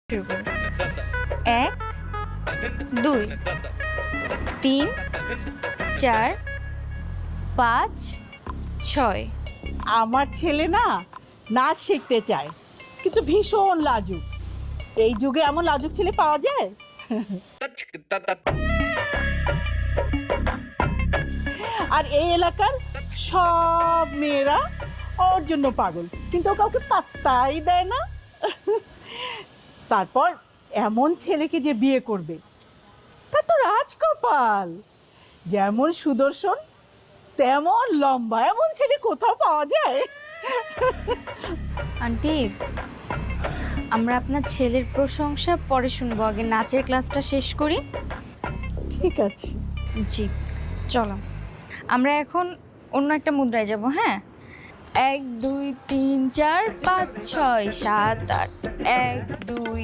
শুরু করুন। ১, ২, ৩, ৪, ৫, ৬। আমার ছেলে না নাচ শিখতে চায়, কিন্তু ভীষণ লাজুক। এই যুগে এমন লাজুক ছেলে পাওয়া যায়? আর এই এলাকার সব মেয়েরা ওর জন্য পাগল, কিন্তু ও কাউকে পাত্তাই দেয় না। তারপর এমন ছেলেকে যে বিয়ে করবে, তা তো রাজকপাল। যেমন সুদর্শন তেমন লম্বা, এমন ছেলে কোথাও পাওয়া যায়? আন্টি, আমরা আপনার ছেলের প্রশংসা পরে শুনবো, আগে নাচের ক্লাসটা শেষ করি। ঠিক আছে। জি, চলো। আমরা এখন অন্য একটা মুদ্রায় যাব, হ্যাঁ? ১, ২, ৩, ৪, ৫, ৬, ৭, ৮। ১, ২